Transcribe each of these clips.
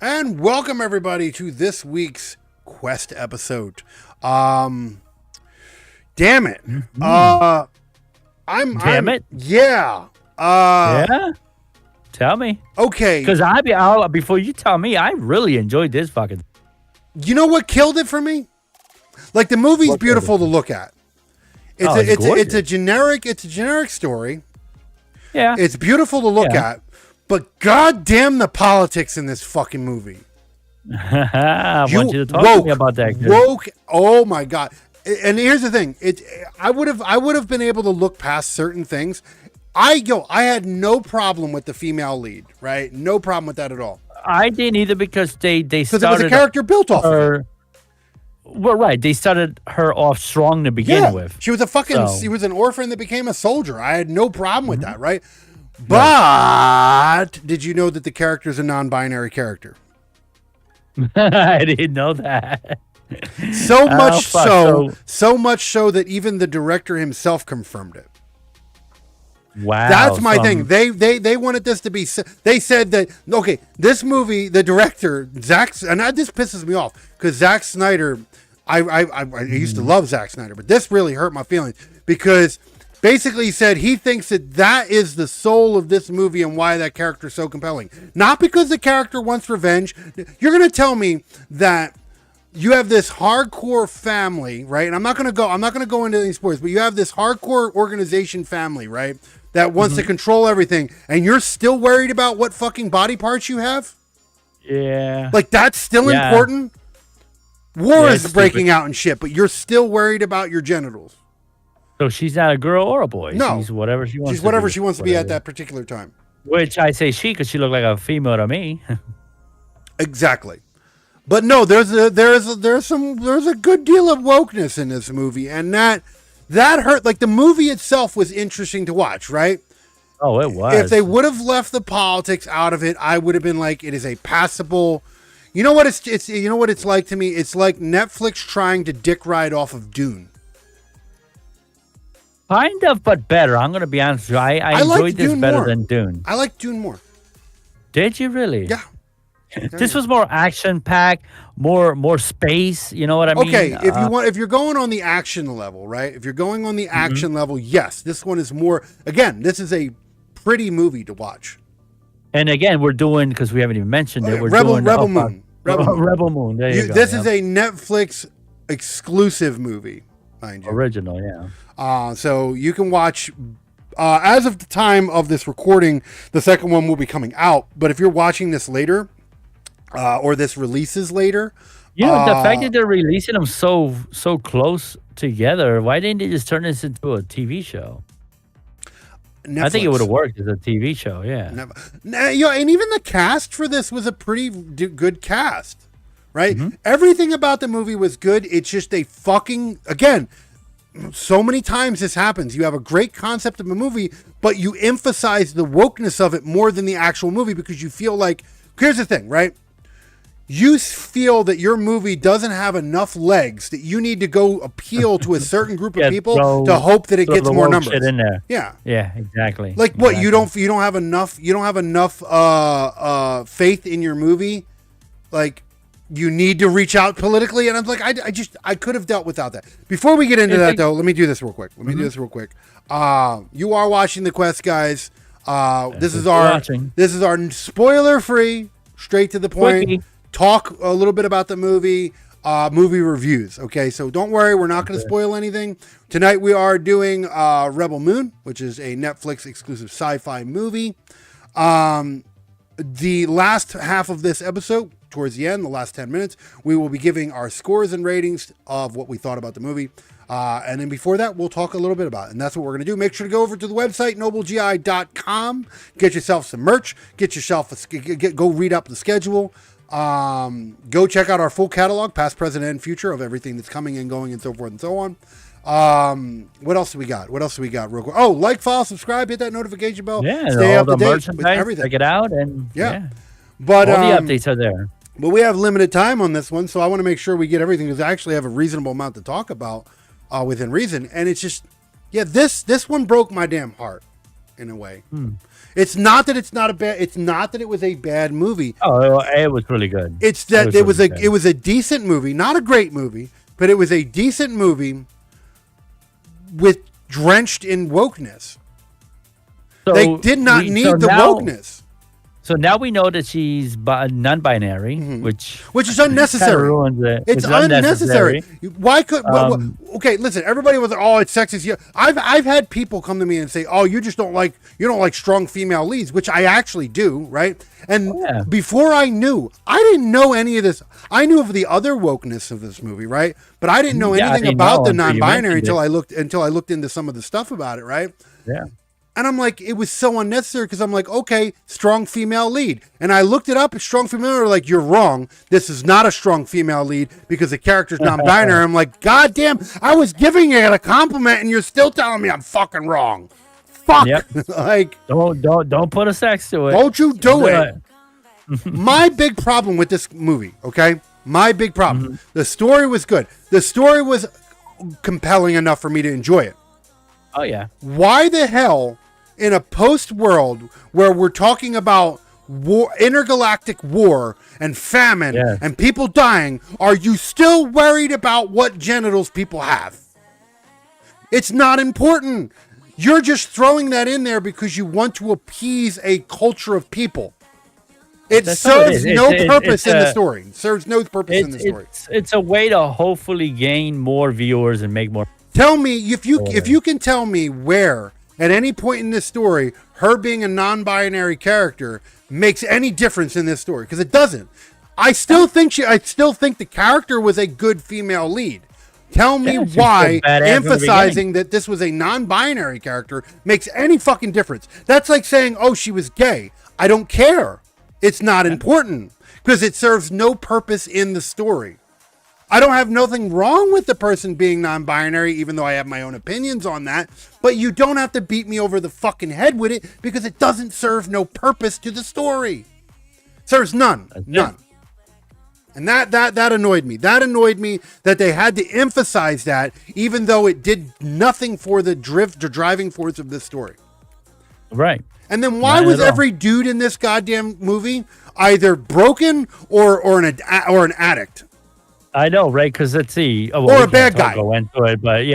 And welcome everybody to this week's Quest episode. Damn it. Damn it. Yeah. Yeah. Tell me. Okay. Because before you tell me, I really enjoyed this fucking. You know what killed it for me? Like, the movie's beautiful to look at. It's a generic story. Yeah. It's beautiful to look at. But goddamn the politics in this fucking movie. I want you to talk to me about that. Woke. Oh my god! And here's the thing: I would have been able to look past certain things. I had no problem with the female lead, right? No problem with that at all. I didn't either because they started. It was a character built off her. Of it. Well, right. They started her off strong to begin with. She was she was an orphan that became a soldier. I had no problem with that, right? But did you know that the character is a non-binary character? I didn't know that. So much so that even the director himself confirmed it. Wow. That's my thing. They wanted this to be. They said that, okay, this movie, the director Zack, and this pisses me off because Zack Snyder. I used to love Zack Snyder, but this really hurt my feelings because. Basically, he said he thinks that is the soul of this movie and why that character is so compelling. Not because the character wants revenge. You're going to tell me that you have this hardcore family, right? And I'm not going to go into any spoilers, but you have this hardcore organization family, right? That wants to control everything, and you're still worried about what fucking body parts you have? Yeah. Like, that's still important? War is breaking out and shit, but you're still worried about your genitals. So she's not a girl or a boy. No. She's whatever she wants. She's whatever she wants to be at that particular time. Which I say she, because she looked like a female to me. Exactly. But no, there's a good deal of wokeness in this movie, and that hurt. Like, the movie itself was interesting to watch, right? Oh, it was. If they would have left the politics out of it, I would have been like, it is a passable. You know what you know what it's like to me? It's like Netflix trying to dick ride off of Dune. Kind of, but better. I'm going to be honest with you. I enjoyed this better than Dune. I like Dune more. Did you really? Yeah. This was more action-packed, more space. You know what I mean? Okay, if you're going on the action level, right? If you're going on the action level, yes, this one is more. Again, this is a pretty movie to watch. And again, we're doing, because we haven't even mentioned it. We're Rebel doing Moon. Rebel Moon. There you go. This is a Netflix exclusive movie, mind you. Original, yeah. So you can watch, as of the time of this recording, the second one will be coming out. But if you're watching this later, or this releases later. Yeah, the fact that they're releasing them so close together, why didn't they just turn this into a TV show? Netflix. I think it would have worked as a TV show, yeah. And even the cast for this was a pretty good cast, right? Everything about the movie was good. It's just again, so many times this happens. You have a great concept of a movie, but you emphasize the wokeness of it more than the actual movie because you feel like, here's the thing, right? You feel that your movie doesn't have enough legs that you need to go appeal to a certain group of people to hope that it gets more numbers. Shit in there. Yeah. Yeah, exactly. Like what? Exactly. You don't have enough faith in your movie. Like you need to reach out politically, and I'm like, I could have dealt without that. Before we get into that, though, let me do this real quick. You are watching The Quest, guys. This is our spoiler-free, straight to the point. Quickie. Talk a little bit about the movie reviews. Okay, so don't worry, we're not going to spoil anything. Tonight we are doing Rebel Moon, which is a Netflix exclusive sci-fi movie. The last half of this episode, towards the end, the last 10 minutes, we will be giving our scores and ratings of what we thought about the movie. And then before that, we'll talk a little bit about it. And that's what we're going to do. Make sure to go over to the website, noblegi.com. Get yourself some merch. Go read up the schedule. Go check out our full catalog, past, present, and future of everything that's coming and going and so forth and so on. What else do we got? Real quick? Oh, like, follow, subscribe, hit that notification bell. Yeah, stay all up to the date merchandise, with everything. check it out, and But all the updates are there. But we have limited time on this one, so I want to make sure we get everything because I actually have a reasonable amount to talk about within reason. And it's just, this one broke my damn heart in a way. It's not that it was a bad movie. Oh, it was really good. It's that it was a decent movie, not a great movie, but it was a decent movie with drenched in wokeness. So they did not need the wokeness. So now we know that she's non-binary, which is unnecessary. Ruins it. It's unnecessary. Why could? Okay, listen. Everybody was like, "Oh, it's sexist." Yeah, I've had people come to me and say, "Oh, you don't like strong female leads," which I actually do, right? And before I didn't know any of this. I knew of the other wokeness of this movie, right? But I didn't know anything about the non-binary until I looked into some of the stuff about it, right? Yeah. And I'm like, it was so unnecessary because I'm like, okay, strong female lead. And I looked it up. It's strong female. They're like, you're wrong. This is not a strong female lead because the character's non-binary. I'm like, God damn, I was giving it a compliment and you're still telling me I'm fucking wrong. Fuck. Yep. Like, don't put a sex to it. Don't you do it. My big problem with this movie, okay? My big problem. The story was good. The story was compelling enough for me to enjoy it. Oh, yeah. Why the hell, in a post-world where we're talking about war, intergalactic war and famine and people dying, are you still worried about what genitals people have? It's not important. You're just throwing that in there because you want to appease a culture of people. It serves no purpose in the story. It serves no purpose in the story. It's a way to hopefully gain more viewers and make more. Tell me if you can tell me where at any point in this story her being a non-binary character makes any difference in this story, because it doesn't. I still think the character was a good female lead. Tell me why emphasizing that this was a non-binary character makes any fucking difference. That's like saying, "Oh, she was gay." I don't care. It's not important because it serves no purpose in the story. I don't have nothing wrong with the person being non-binary, even though I have my own opinions on that. But you don't have to beat me over the fucking head with it because it doesn't serve no purpose to the story. Serves none. None. And that annoyed me. That annoyed me that they had to emphasize that, even though it did nothing for the driving force of this story. Right. And then why was every dude in this goddamn movie either broken or an addict? I know, right? Because let's see, or a bad guy. Go into it, but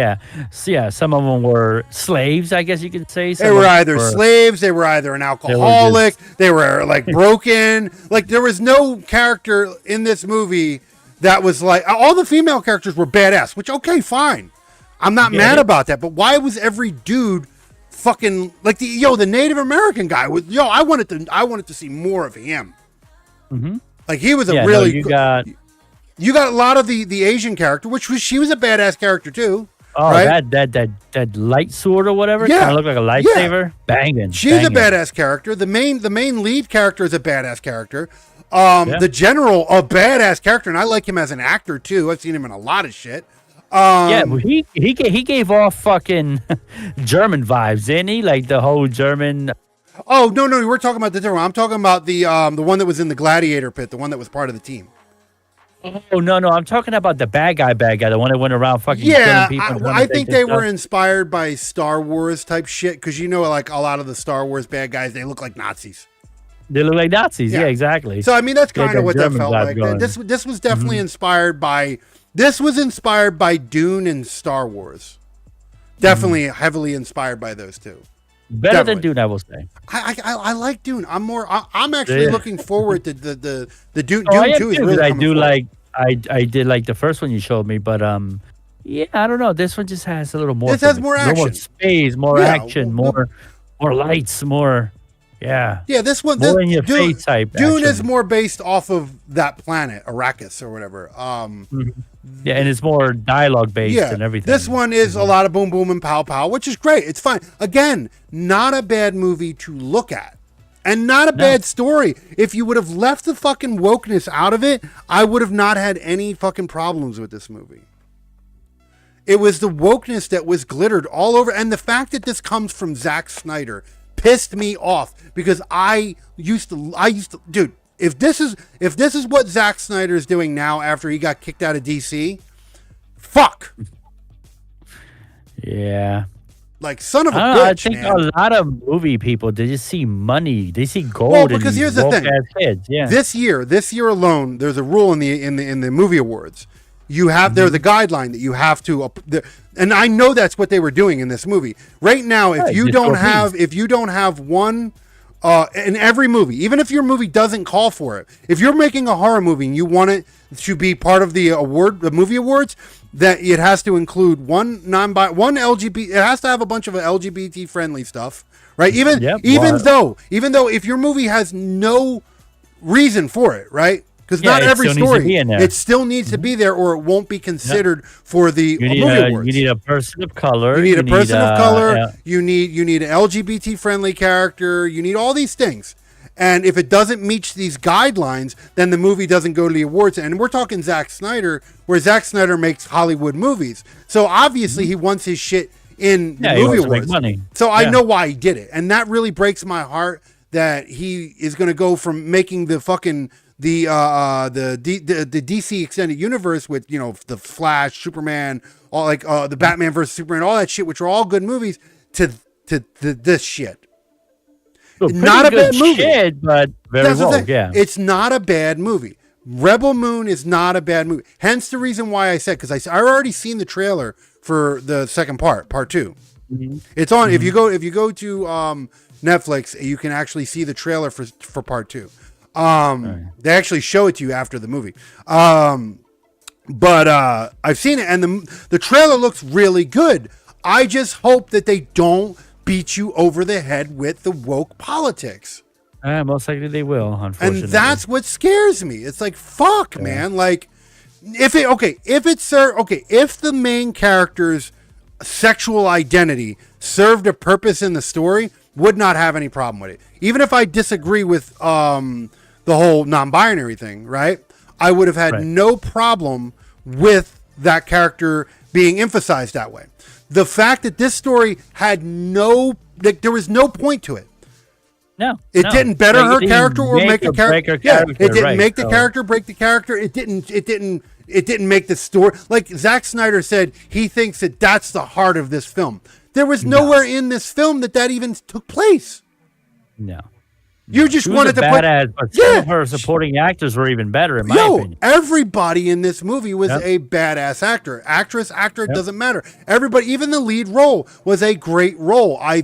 some of them were slaves, I guess you could say. They were either slaves, they were either an alcoholic, they were like broken. Like there was no character in this movie that was like, all the female characters were badass. Which fine, I'm not mad about that. But why was every dude fucking like the Native American guy was I wanted to see more of him. Mm-hmm. Like he was you got a lot of the Asian character, she was a badass character too. Oh, right? that light sword or whatever. Yeah, kind of looked like a lightsaber. Banging. She's a badass character. The main lead character is a badass character. The general, a badass character, and I like him as an actor too. I've seen him in a lot of shit. Yeah, well, he gave off fucking German vibes, didn't he? Like the whole German. Oh no, we're talking about the different one. I'm talking about the one that was in the gladiator pit, the one that was part of the team. Oh no, I'm talking about the bad guy, the one that went around fucking killing people. I think they were inspired by Star Wars type shit because like a lot of the Star Wars bad guys, they look like Nazis. They look like Nazis, yeah exactly. So I mean, that's kind of what that felt like. This was definitely inspired by. This was inspired by Dune and Star Wars. Definitely heavily inspired by those two. Better than Dune, I will say. I like Dune. I'm actually looking forward to the Dune. Dune 2 is really. I did like the first one you showed me, but yeah, I don't know. This one just has a little more. This has more action, more space, more action, more lights, more. Yeah. Yeah, this one. More in your face type. Dune is more based off of that planet, Arrakis or whatever. Yeah, and it's more dialogue based and everything. This one is a lot of boom, boom, and pow, pow, which is great. It's fine. Again, not a bad movie to look at. And not a bad story. If you would have left the fucking wokeness out of it, I would have not had any fucking problems with this movie. It was the wokeness that was glittered all over. And the fact that this comes from Zack Snyder pissed me off because I used to, dude, if this is what Zack Snyder is doing now after he got kicked out of DC, fuck. Yeah. Like, son of a bitch, I think a lot of movie people, they just see money. They see gold. Well, because here's the thing. Kids. Yeah. This year alone, there's a rule in the movie awards. You have there's a guideline that you have to, and I know that's what they were doing in this movie. Right now, if you don't have one in every movie, even if your movie doesn't call for it, if you're making a horror movie and you want it to be part of the movie awards, that it has to include one LGBT. It has to have a bunch of LGBT friendly stuff, right? Even though if your movie has no reason for it, right? Because not every story, it still needs to be there, or it won't be considered for the movie awards. You need a person of color. You need a person of color. Yeah. You need an LGBT friendly character. You need all these things. And if it doesn't meet these guidelines, then the movie doesn't go to the awards. And we're talking Zack Snyder, where Zack Snyder makes Hollywood movies. So obviously he wants his shit in the movie awards. Money. So I know why he did it, and that really breaks my heart that he is going to go from making the fucking the DC extended universe with, you know, the Flash, Superman, all like the Batman versus Superman, all that shit, which are all good movies, to this shit. Not a bad movie, shit, but very well. Yeah, it's not a bad movie. Rebel Moon is not a bad movie. Hence the reason why I said, because I already seen the trailer for the second part 2. Mm-hmm. It's on. Mm-hmm. If you go to Netflix, you can actually see the trailer for part 2. They actually show it to you after the movie. But I've seen it, and the trailer looks really good. I just hope that they don't beat you over the head with the woke politics. Most likely they will, unfortunately. And that's what scares me. It's like, fuck, man. Like, if the main character's sexual identity served a purpose in the story, would not have any problem with it. Even if I disagree with the whole non-binary thing, right? I would have had no problem with that character being emphasized that way. The fact that this story had there was no point to it. No, it didn't better her character or make a character. It didn't make the character, break the character. It didn't make the story. Like Zack Snyder said, he thinks that that's the heart of this film. There was nowhere in this film that even took place. No. You just wanted to put, but some of her supporting actors were even better in my opinion. Everybody in this movie was a badass actor, actor, doesn't matter. Everybody, even the lead role was a great role. I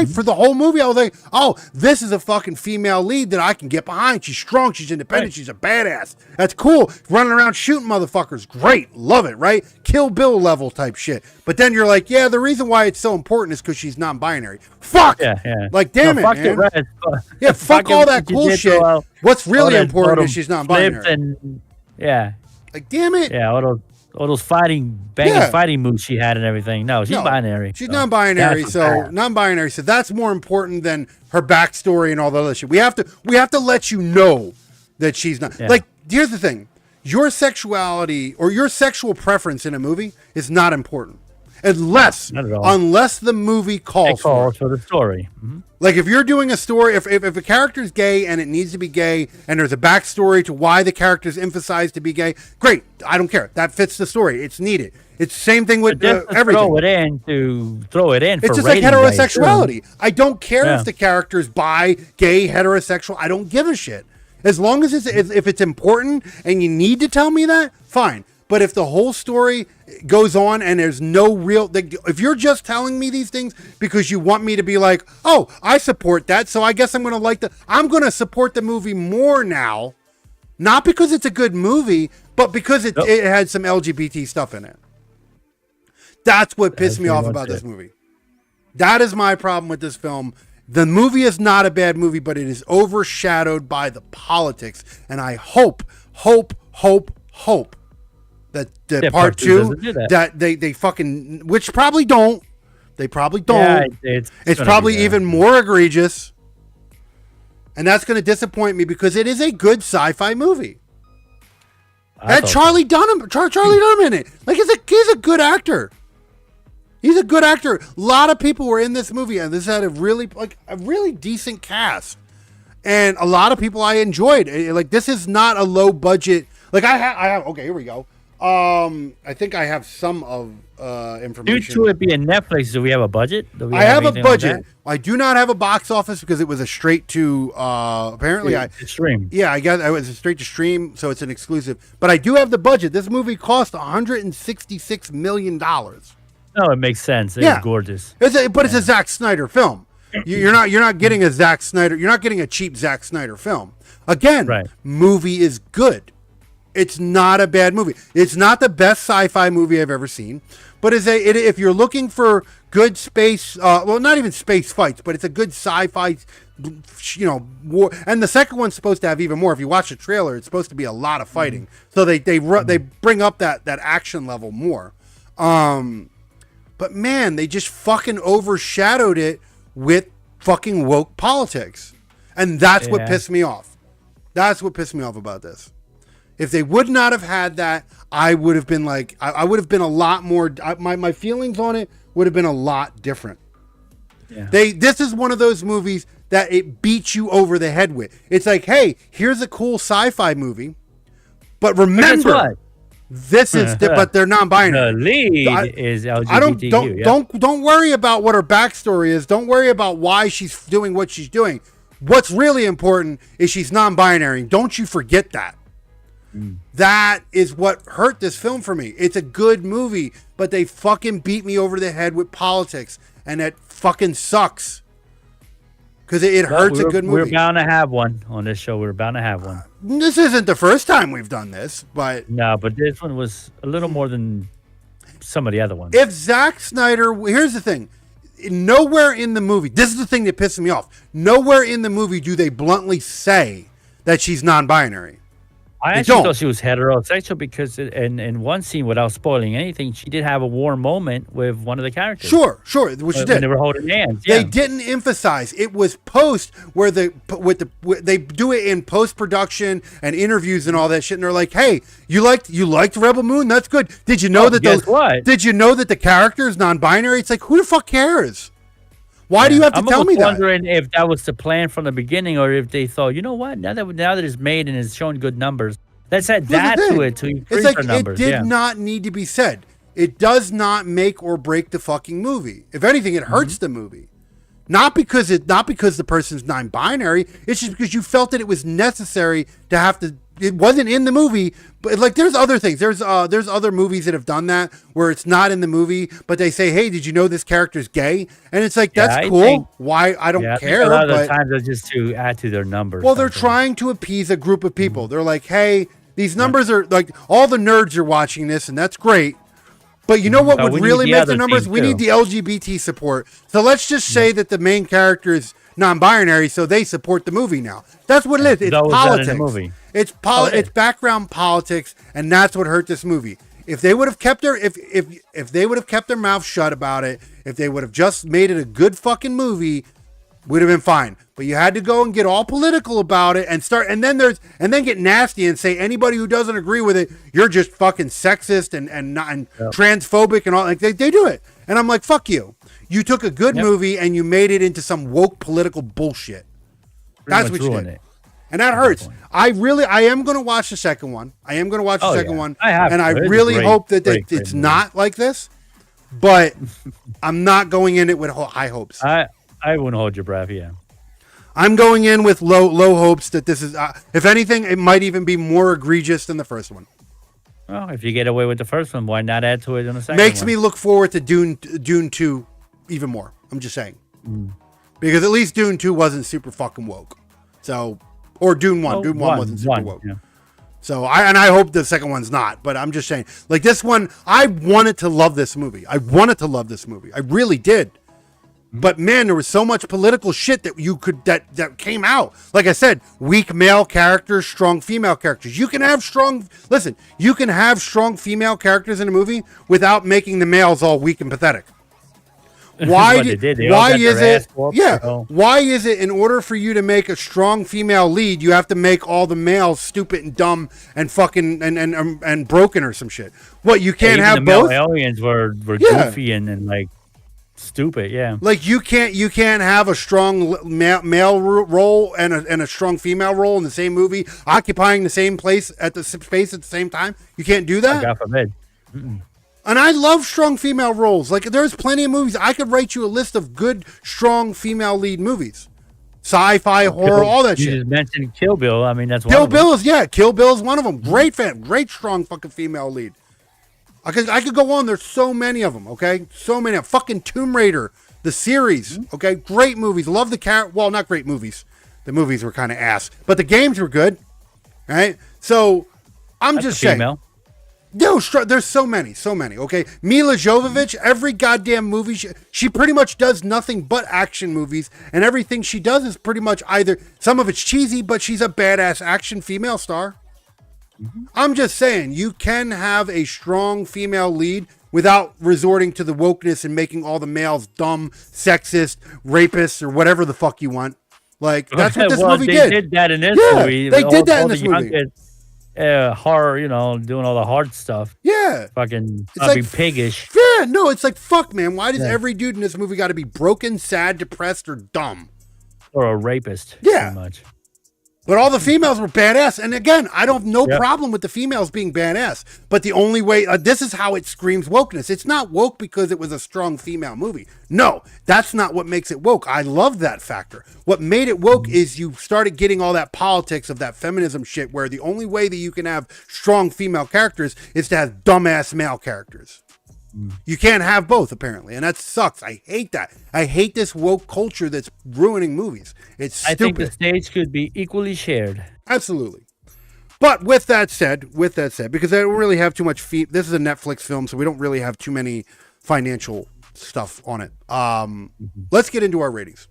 for the whole movie, I was like, oh, this is a fucking female lead that I can get behind. She's strong, she's independent, she's a badass. That's cool. Running around shooting motherfuckers, great, love it, right? Kill Bill level type shit. But then you're like, yeah, the reason why it's so important is because she's non-binary. Fuck. Yeah. Like, damn it, man. Yeah, fuck all that cool shit. What's really important is she's non-binary. Like, damn it. Yeah, all those fighting moves she had and everything. No, she's binary. She's non-binary, so non-binary. So that's more important than her backstory and all the other shit. We have to let you know that she's not. Yeah. Like, here's the thing. your sexuality or your sexual preference in a movie is not important. Unless the movie calls for the story. Like if you're doing a story, if a character's gay and it needs to be gay, and there's a backstory to why the character's emphasized to be gay, great. I don't care. That fits the story. It's needed. It's the same thing with everything. Throw it in. It's just like heterosexuality. I don't care if the character's bi, gay, heterosexual. I don't give a shit. As long as if it's important and you need to tell me that, fine. But if the whole story goes on and there's no real, if you're just telling me these things because you want me to be like, oh, I support that, so I guess I'm going to I'm going to support the movie more now, not because it's a good movie, but because it had some LGBT stuff in it. That's what pissed me off about this movie. That is my problem with this film. The movie is not a bad movie, but it is overshadowed by the politics. And I hope that part two that they fucking, which probably don't. They probably don't. Yeah, it's probably even more egregious. And that's going to disappoint me because it is a good sci-fi movie. Had Charlie Dunham in it. Like he's a good actor. He's a good actor. A lot of people were in this movie, and this had a really decent cast, and a lot of people I enjoyed. Like this is not a low budget. Like I have. Okay, here we go. I think I have some of information. Due to it being Netflix, do we have a budget? I have a budget. I do not have a box office because it was a straight to apparently stream. Yeah, I guess it was a straight to stream, so it's an exclusive. But I do have the budget. This movie cost $166 million. No, it makes sense. It's gorgeous. It's a Zack Snyder film. You're not getting a Zack Snyder. You're not getting a cheap Zack Snyder film. Again, movie is good. It's not a bad movie. It's not the best sci-fi movie I've ever seen, but if you're looking for good space, well, not even space fights, but it's a good sci-fi, war. And the second one's supposed to have even more. If you watch the trailer, it's supposed to be a lot of fighting. So they bring up that action level more. But man, they just fucking overshadowed it with fucking woke politics. And that's what pissed me off. That's what pissed me off about this. If they would not have had that, I would have been like, I would have been a lot more, my feelings on it would have been a lot different. Yeah. This is one of those movies that it beats you over the head with. It's like, hey, here's a cool sci-fi movie, but remember, this is, but they're non-binary. The lead is LGBTQ. Don't worry about what her backstory is. Don't worry about why she's doing what she's doing. What's really important is she's non-binary. Don't you forget that. That is what hurt this film for me. It's a good movie, but they fucking beat me over the head with politics, and that fucking sucks. Because it hurts a good movie. We're bound to have one on this show. We're bound to have one. This isn't the first time we've done this, but... No, but this one was a little more than some of the other ones. If Zack Snyder... Here's the thing. Nowhere in the movie... This is the thing that pisses me off. Nowhere in the movie do they bluntly say that she's non-binary. I actually thought she was heterosexual because in one scene, without spoiling anything, she did have a warm moment with one of the characters. Sure, which she did. When they were holding hands. They didn't emphasize. It was post where they do it in post production and interviews and all that shit. And they're like, "Hey, you liked Rebel Moon? That's good. Did you know Did you know that the character is non-binary?" It's like, who the fuck cares? Why do you have to tell me that? I'm wondering if that was the plan from the beginning, or if they thought, you know what, now that it's made and it's showing good numbers, let's add that to it to increase our numbers. It did not need to be said. It does not make or break the fucking movie. If anything, it hurts the movie. Not because the person's non-binary. It's just because you felt that it was necessary to have to. It wasn't in the movie, but like there's other things. There's other movies that have done that where it's not in the movie, but they say, "Hey, did you know this character's gay?" And it's like that's cool. Why I don't care. A lot of the times it's just to add to their numbers. Well, they're trying to appease a group of people. They're like, "Hey, these numbers are like all the nerds are watching this, and that's great." But you know what would really make the numbers? We need the LGBT support. So let's just say that the main character is non-binary, so they support the movie now. That's what it is. It's politics. It's background politics, and that's what hurt this movie. If they would have kept if they would have kept their mouth shut about it, if they would have just made it a good fucking movie, would have been fine. But you had to go and get all political about it and then get nasty and say anybody who doesn't agree with it, you're just fucking sexist and transphobic and all. Like they do it. And I'm like, fuck you. You took a good movie and you made it into some woke political bullshit. That's what you did. And that hurts. I am going to watch the second one. And I really hope that it's not like this. But I'm not going in it with high hopes. I wouldn't hold your breath, yeah. I'm going in with low hopes that this is, if anything, it might even be more egregious than the first one. Well, if you get away with the first one, why not add to it in the second Makes one? me look forward to Dune 2 even more. I'm just saying. Because at least Dune 2 wasn't super fucking woke. So, or Dune 1. Dune 1 wasn't super woke. Yeah. So, I hope the second one's not. But I'm just saying, like this one, I wanted to love this movie. I really did. But man, there was so much political shit that came out. Like I said, weak male characters, strong female characters. You can have strong female characters in a movie without making the males all weak and pathetic. Why is it in order for you to make a strong female lead, you have to make all the males stupid and dumb and fucking and broken or some shit? What, you can't have both? Aliens were goofy and like stupid, yeah. Like you can't have a strong male role and a strong female role in the same movie, occupying the same space at the same time. You can't do that. God forbid. And I love strong female roles. Like there's plenty of movies. I could write you a list of good, strong female lead movies, sci-fi, horror, all that shit. You just mentioned Kill Bill. I mean, that's one. Kill Bill is one of them. Great strong fucking female lead. I could go on. There's so many of them, okay? So many. Fucking Tomb Raider, the series, okay? Great movies. Love the well, not great movies. The movies were kind of ass. But the games were good, right? So, I'm just saying. Female. No, there's so many, okay? Mila Jovovich, every goddamn movie, she pretty much does nothing but action movies, and everything she does is pretty much either, some of it's cheesy, but she's a badass action female star. I'm just saying, you can have a strong female lead without resorting to the wokeness and making all the males dumb, sexist, rapists, or whatever the fuck you want. Like, that's what this movie did. They did that in this movie. They did that in this movie. Horror, doing all the hard stuff. Yeah. Fucking it's like piggish. Yeah, no, it's like, fuck, man. Why does every dude in this movie got to be broken, sad, depressed, or dumb? Or a rapist. Yeah. Pretty much. But all the females were badass. And again, I don't have no problem with the females being badass. But the only way, this is how it screams wokeness. It's not woke because it was a strong female movie. No, that's not what makes it woke. I love that factor. What made it woke is you started getting all that politics of that feminism shit where the only way that you can have strong female characters is to have dumbass male characters. You can't have both, apparently, and that sucks. I hate that. I hate this woke culture that's ruining movies. It's stupid. I think the stage could be equally shared. Absolutely. But with that said, because I don't really have too much this is a Netflix film, so we don't really have too many financial stuff on it. Let's get into our ratings.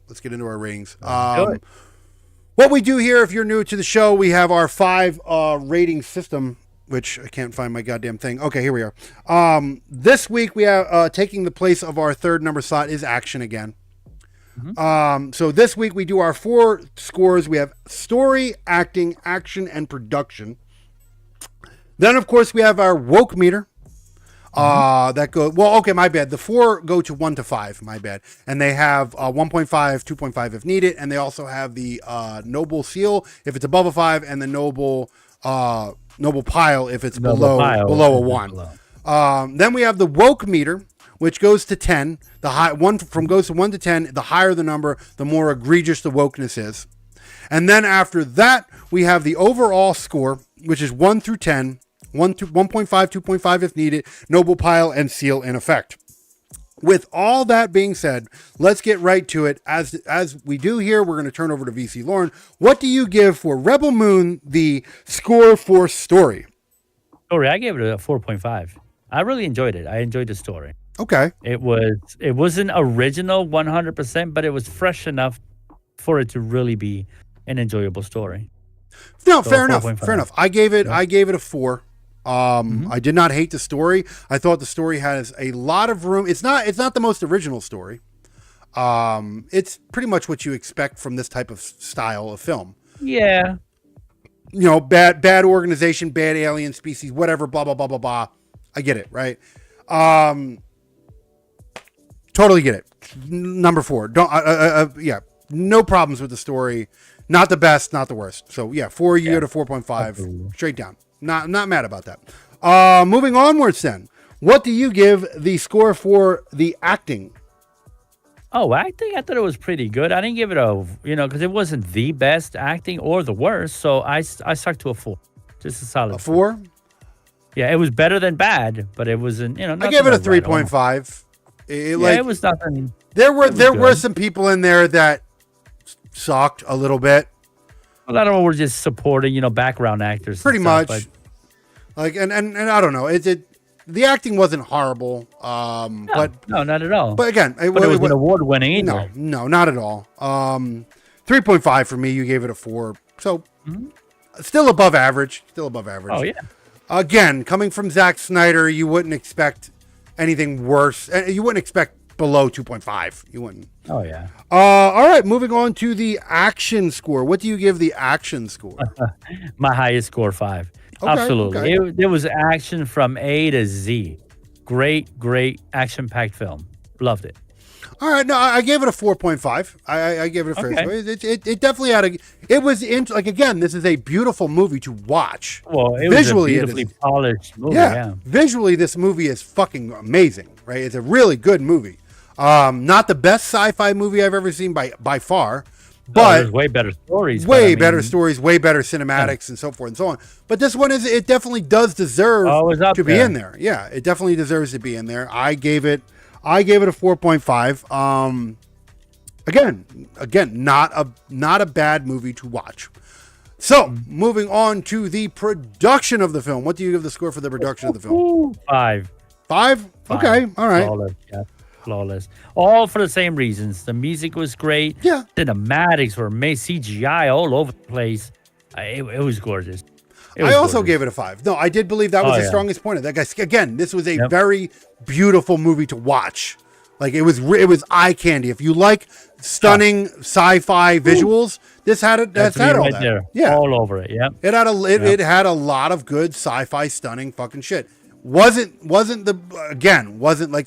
What we do here, if you're new to the show, we have our 5 rating system, which I can't find my goddamn thing. Okay, here we are. This week we have taking the place of our third number slot is action again. So this week we do our 4 scores. We have story, acting, action, and production. Then of course we have our woke meter. That go okay, my bad. The 4 go to 1 to 5, my bad. And they have 1.5, 2.5 if needed, and they also have the noble seal if it's above a 5, and the noble pile if it's below a 1. Then we have the woke meter, which goes to 10. Goes to 1 to 10. The higher the number, the more egregious the wokeness is. And then after that, we have the overall score, which is 1 through 10, 1.5, 2.5 if needed, noble pile, and seal in effect. With all that being said, let's get right to it. As we do here, we're going to turn over to VC Lauren. What do you give for Rebel Moon, the score for story? Story, I gave it a 4.5. I really enjoyed it. I enjoyed the story. Okay. It wasn't original 100%, but it was fresh enough for it to really be an enjoyable story. No, so fair enough. I gave it a 4. I did not hate the story. I thought the story has a lot of room. It's not the most original story. It's pretty much what you expect from this type of style of film. Yeah. Bad organization, bad alien species, whatever, blah, blah, blah, blah, blah. I get it, right? Totally get it. Number 4. Yeah, no problems with the story. Not the best, not the worst. So yeah, 4 you go to 4.5 straight down. Not mad about that. Moving onwards then. What do you give the score for the acting? Oh, acting, I thought it was pretty good. I didn't give it a, because it wasn't the best acting or the worst. So I stuck to a 4. Just a solid A 4? Yeah, it was better than bad, but it wasn't, I gave it a 3.5. It was nothing. There were some people in there that sucked a little bit. A lot of them were just supporting, background actors. Pretty much. And I don't know. The acting wasn't horrible. But no, not at all. But again, it was award winning either. No, not at all. 3.5 for me. You gave it a 4. So still above average. Oh yeah. Again, coming from Zack Snyder, you wouldn't expect anything worse. You wouldn't expect below 2.5. You wouldn't. Oh yeah. All right, moving on to the action score. What do you give the action score? My highest score, 5. Okay, absolutely. Okay. There was action from A to Z. Great action packed film. Loved it. All right, no, I gave it a 4.5. I gave it a fair score. It definitely had it was again, this is a beautiful movie to watch. Well, it visually, was a beautifully polished movie. Yeah. Visually, this movie is fucking amazing, right? It's a really good movie. Not the best sci-fi movie I've ever seen by far, but there's way better stories. Better stories, way better cinematics, and so forth and so on. But this one it definitely does deserve to be in there. Yeah, it definitely deserves to be in there. I gave it a 4.5. Again, not a bad movie to watch. So, moving on to the production of the film. What do you give the score for the production of the film? 5. 5? Okay, all right. Flawless. All for the same reasons. The music was great. Yeah. Cinematics were made, CGI all over the place. It was gorgeous. I also gave it a 5. No, I did believe that was the strongest point of that. Guys, again, this was a very beautiful movie to watch. Like it was eye candy. If you like stunning sci-fi visuals, this had it. That's had all that. There. Yeah, all over it. Yeah. It had a lot of good sci-fi stunning fucking shit. Wasn't like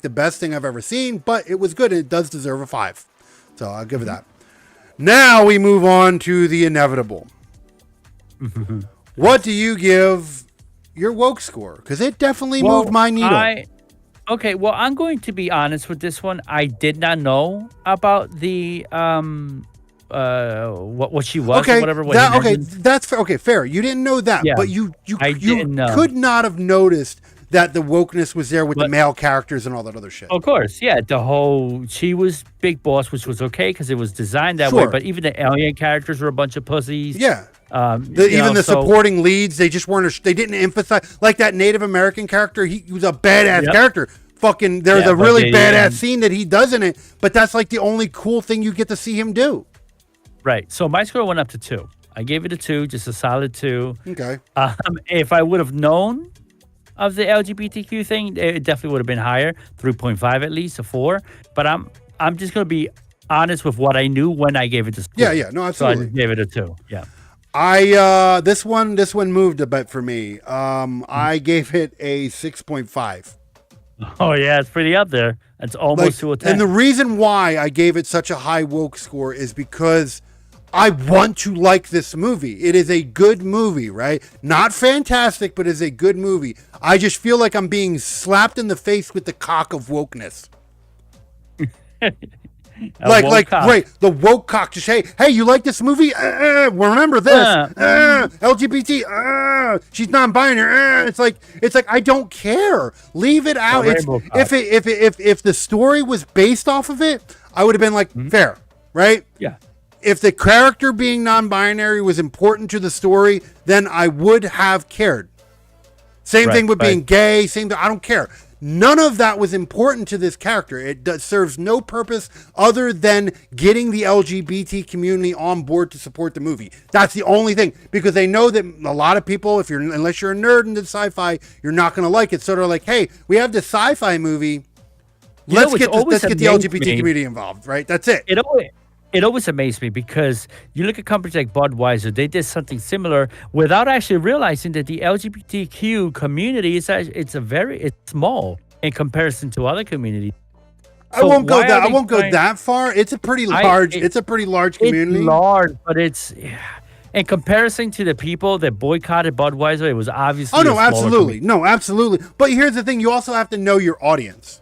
the best thing I've ever seen, but it was good. And it does deserve a 5. So I'll give it that. Now we move on to the inevitable. What do you give your woke score? Because it definitely moved my needle. Okay, well, I'm going to be honest with this one. I did not know about the what she was, or whatever. That's fair. Okay, fair. You didn't know that, but you could not have noticed that the wokeness was there with the male characters and all that other shit. Of course, yeah. She was Big Boss, which was okay because it was designed that way. But even the alien characters were a bunch of pussies. Yeah. The supporting leads, they just weren't. They didn't emphasize like that Native American character. He was a badass character. Fucking, there's a really badass scene that he does in it, but that's like the only cool thing you get to see him do. Right. So my score went up to 2. I gave it a 2, just a solid 2. Okay. If I would have known of the LGBTQ thing, it definitely would have been higher, 3.5 at least, a 4. But I'm just gonna be honest with what I knew when I gave it to school. Yeah, no, absolutely. So I just gave it a 2. Yeah. This one moved a bit for me. I gave it a 6.5. Oh yeah, it's pretty up there. It's almost to a 10. And the reason why I gave it such a high woke score is because I want to like this movie. It is a good movie, right? Not fantastic, but is a good movie. I just feel like I'm being slapped in the face with the cock of wokeness. Right, the woke cock. Just hey, you like this movie? Remember this? LGBT. She's non-binary. It's like I don't care. Leave it out. If the story was based off of it, I would have been like fair, right? Yeah. If the character being non-binary was important to the story, then I would have cared. Same thing with being gay. Same thing. I don't care. None of that was important to this character. It serves no purpose other than getting the LGBT community on board to support the movie. That's the only thing, because they know that a lot of people, unless you're a nerd into sci-fi, you're not going to like it. So they're like, hey, we have this sci-fi movie. let's get the LGBT community involved, right? That's it. It always amazed me because you look at companies like Budweiser, they did something similar without actually realizing that the LGBTQ community is it's small in comparison to other communities. So I won't go that far. It's a pretty large. It's a pretty large community. It's large, but it's in comparison to the people that boycotted Budweiser. It was obviously. Oh no, absolutely. But here's the thing: you also have to know your audience,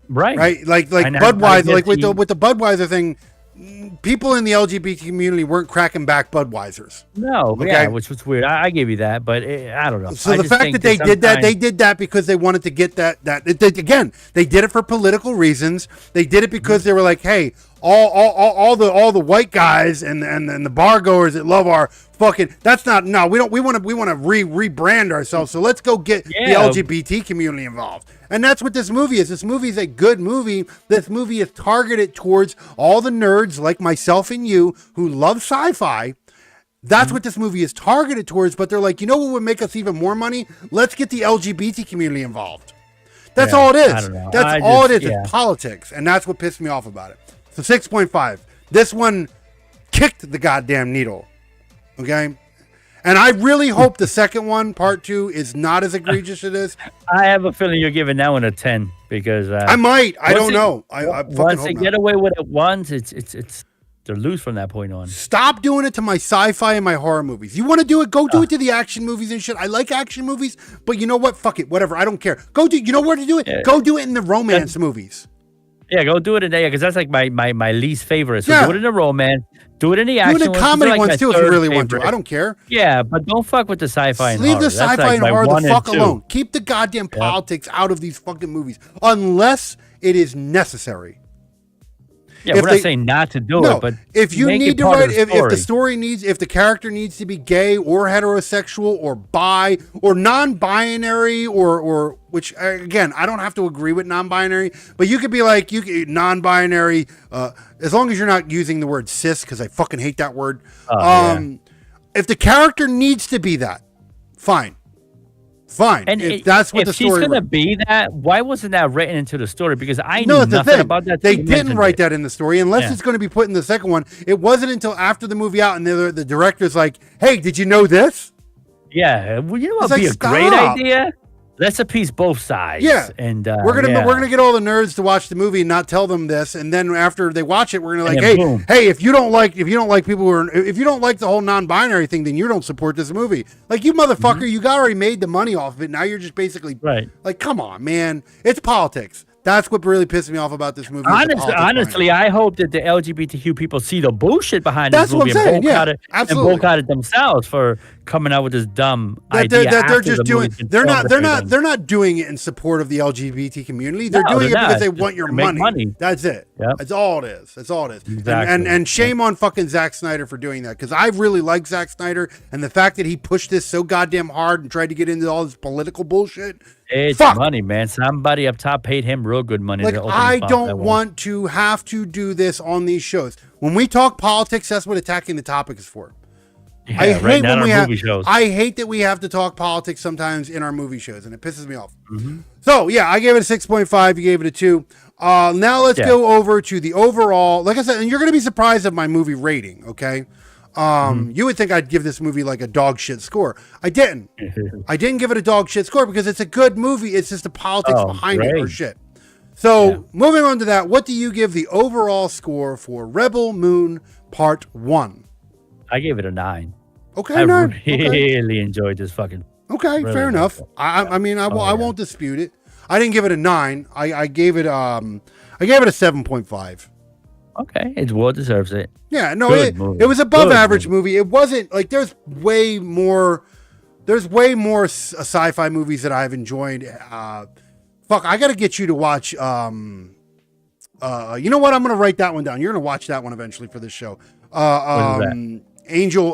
right? Right, like Budweiser, like with the Budweiser thing. People in the LGBT community weren't cracking back Budweisers. No, okay? Yeah, which was weird. I give you that, but I don't know. So the fact that they did that because they wanted to get that again, they did it for political reasons. They did it because they were like, hey, all the white guys and the bar goers that love our fucking we want to rebrand ourselves. So let's go get the LGBT community involved. And that's what this movie is. This movie is a good movie. This movie is targeted towards all the nerds like myself and you who love sci-fi. That's what this movie is targeted towards. But they're like, you know what would make us even more money? Let's get the LGBT community involved. That's all it is. That's all it is. It's politics. And that's what pissed me off about it. So 6.5. This one kicked the goddamn needle. Okay? And I really hope the second one, part 2, is not as egregious as this. I have a feeling you're giving that one a 10 because I might. I don't know. I once they get away with it once, it's they're loose from that point on. Stop doing it to my sci-fi and my horror movies. You want to do it? Go do it to the action movies and shit. I like action movies, but you know what? Fuck it. Whatever. I don't care. Go do. You know where to do it? Yeah. Go do it in the romance movies. Yeah, go do it in there because that's like my least favorite. So do it in the romance. Do it in the action. Do it in the comedy ones too if you really want to. I don't care. Yeah, but don't fuck with the sci-fi and horror. Leave the sci-fi and horror the fuck alone. Keep the goddamn politics out of these fucking movies unless it is necessary. Yeah, we're not saying not to do it, but if you need to write, if the story needs, if the character needs to be gay or heterosexual or bi or non-binary or which again, I don't have to agree with non-binary, but you could be like non-binary as long as you're not using the word cis because I fucking hate that word. If the character needs to be that, fine. And if that's what the story she's going to be that, why wasn't that written into the story? Because I knew nothing about that. They didn't write that in the story unless it's going to be put in the second one. It wasn't until after the movie out and the director's like, hey, did you know this? Yeah. Well, you know what would be a great idea? Let's appease both sides. Yeah, and we're gonna get all the nerds to watch the movie and not tell them this, and then after they watch it, we're gonna hey, if you don't like people who are, if you don't like the whole non-binary thing, then you don't support this movie. Like you motherfucker, you already made the money off of it. Now you're just basically like, come on, man, it's politics. That's what really pissed me off about this movie. Honestly, I hope that the LGBTQ people see the bullshit behind this movie and boycott it themselves for coming out with this dumb idea. They're just doing. They're not doing it in support of the LGBT community. They're doing it because they want your money. That's it. Yep. That's all it is. Exactly. And shame on fucking Zack Snyder for doing that because I really like Zack Snyder and the fact that he pushed this so goddamn hard and tried to get into all this political bullshit. It's money, man. Somebody up top paid him real good money. Like, I don't want to have to do this on these shows. When we talk politics, that's what Attacking the Topic is for. Yeah, I hate when we have movie shows. I hate that we have to talk politics sometimes in our movie shows, and it pisses me off. Mm-hmm. So, yeah, I gave it a 6.5. You gave it a 2. Now let's go over to the overall. Like I said, and you're going to be surprised at my movie rating, okay? You would think I'd give this movie like a dog shit score. I didn't. I didn't give it a dog shit score because it's a good movie. It's just the politics behind it or shit. So moving on to that, what do you give the overall score for Rebel Moon Part 1? I gave it a 9. Okay, I really enjoyed this fucking. Okay, really fair enough. I mean, I won't dispute it. I didn't give it a 9. I gave it a 7.5. Okay, it well deserves it. Yeah, no, it was above average movie. It wasn't like there's way more sci-fi movies that I've enjoyed. Fuck, I got to get you to watch. You know what? I'm gonna write that one down. You're gonna watch that one eventually for this show. Angel.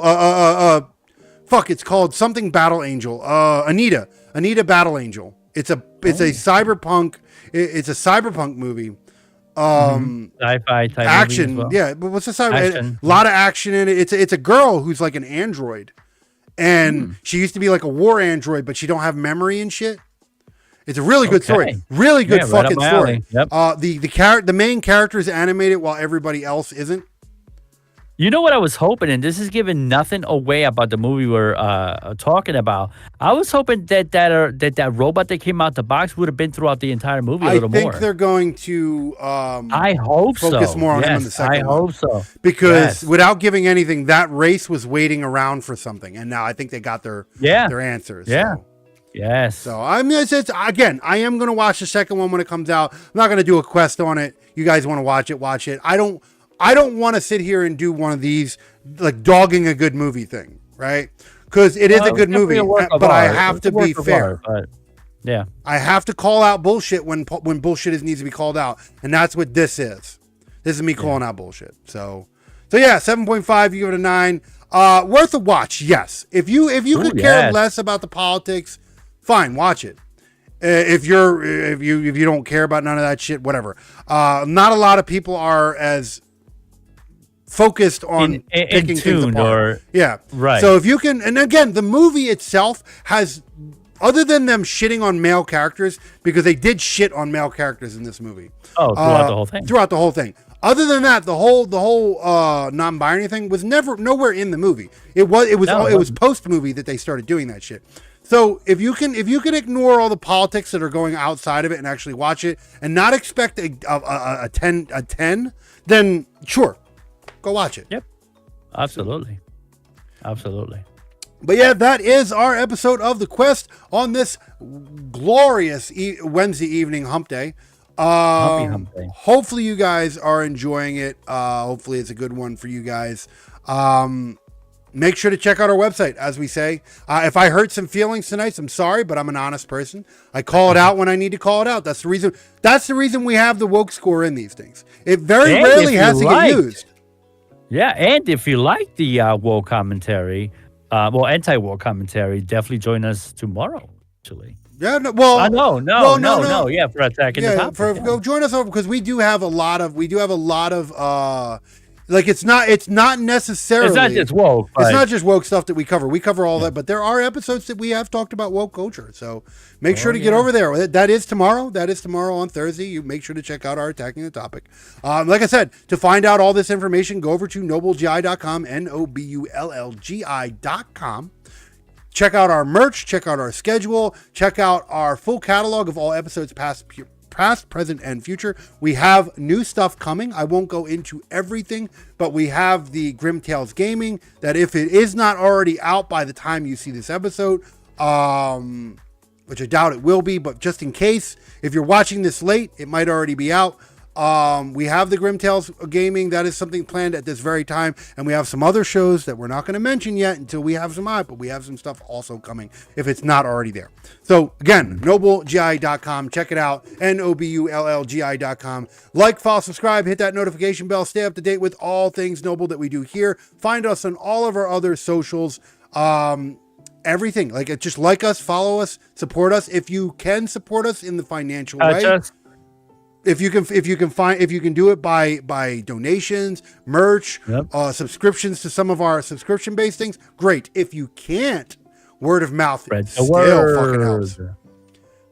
Fuck, it's called something Battle Angel. Anita Battle Angel. It's a cyberpunk. It's a cyberpunk movie. Sci-fi type action, well. Yeah. But what's the sci-fi? A lot of action in it. It's a girl who's like an android, and she used to be like a war android, but she don't have memory and shit. It's a really good story. Really good fucking story. Yep. The main character is animated while everybody else isn't. You know what I was hoping, and this is giving nothing away about the movie we're talking about. I was hoping that robot that came out the box would have been throughout the entire movie a little more. I think they're going to I hope focus more on him in the second one. I hope so. Because without giving anything, that race was waiting around for something, and now I think they got their answers. Yeah. So. Yes. So I mean, again, I am going to watch the second one when it comes out. I'm not going to do a quest on it. You guys want to watch it? Watch it. I don't want to sit here and do one of these like dogging a good movie thing, right? Because it is a good movie, but I have to be fair. Yeah, I have to call out bullshit when bullshit needs to be called out, and that's what this is. This is me calling out bullshit. So yeah, 7.5. You give it a 9. Worth a watch, yes. If you could care less about the politics, fine, watch it. If you don't care about none of that shit, whatever. Not a lot of people are as focused on picking things apart. Right. So if you can, and again, the movie itself has, other than them shitting on male characters, because they did shit on male characters in this movie. Oh, throughout the whole thing. Throughout the whole thing. Other than that, the whole non-binary thing was nowhere in the movie. It was post movie that they started doing that shit. So if you can ignore all the politics that are going outside of it and actually watch it and not expect a 10, then sure. Go watch it. Yep. Absolutely. But yeah, that is our episode of The Quest on this glorious Wednesday evening hump day. Hump day. Hopefully you guys are enjoying it. Hopefully it's a good one for you guys. Make sure to check out our website, as we say. If I hurt some feelings tonight, I'm sorry, but I'm an honest person. I call it out when I need to call it out. That's the reason we have the woke score in these things. It very rarely has to get used. Yeah, and if you like the woke commentary, anti-woke commentary, definitely join us tomorrow, actually. Yeah, no, yeah, for attacking the topic. Go join us over, because we do have a lot of like, it's not necessarily, it's not just woke. It's not just woke stuff that we cover. We cover all that, but there are episodes that we have talked about woke culture. So make sure to get over there. That is tomorrow. On Thursday. You make sure to check out our Attacking the Topic. Like I said, to find out all this information, go over to nobullgi.com, NOBULLGI.com. Check out our merch. Check out our schedule. Check out our full catalog of all episodes past, present, and future. We have new stuff coming. I won't go into everything, but we have the Grim Tales Gaming, that if it is not already out by the time you see this episode, which I doubt it will be, but just in case, if you're watching this late, it might already be out. We have the Grim Tales Gaming. That is something planned at this very time. And we have some other shows that we're not going to mention yet until we have some out, but we have some stuff also coming if it's not already there. So again, nobullgi.com. Check it out. NOBULLGI.com. Like, follow, subscribe, hit that notification bell. Stay up to date with all things Noble that we do here. Find us on all of our other socials. Everything. Just like us, follow us, support us. If you can support us in the financial way. If you can do it by donations, merch, subscriptions to some of our subscription-based things, great. If you can't, word of mouth still fucking helps.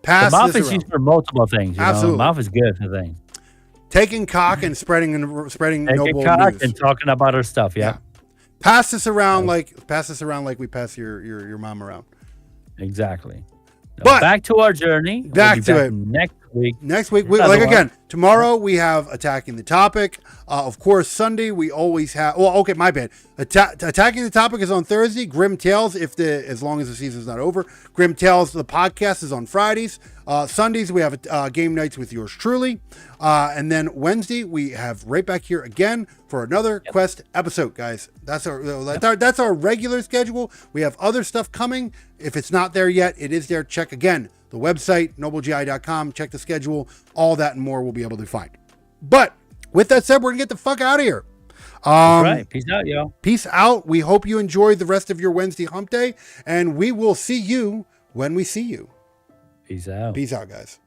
Pass the mouth this is used for multiple things. Absolutely, mouth is good for things. Taking cock and spreading noble news and talking about our stuff. Yeah. Pass this around like we pass your mom around. Exactly. But back to our journey. Back to it next week. Again, tomorrow we have Attacking the Topic. Of course, Sunday we always have. Well, okay, my bad. Attacking the Topic is on Thursday. Grim Tales, as long as the season's not over. Grim Tales, the podcast, is on Fridays. Sundays we have game nights with yours truly, and then Wednesday we have right back here again for another Quest episode, guys. That's our regular schedule. We have other stuff coming. If it's not there yet, it is there. Check again the website, nobullgi.com. Check the schedule. All that and more we'll be able to find. But with that said, we're gonna get the fuck out of here. Right. Peace out, y'all. Peace out. We hope you enjoy the rest of your Wednesday hump day, and we will see you when we see you. Peace out. Peace out, guys.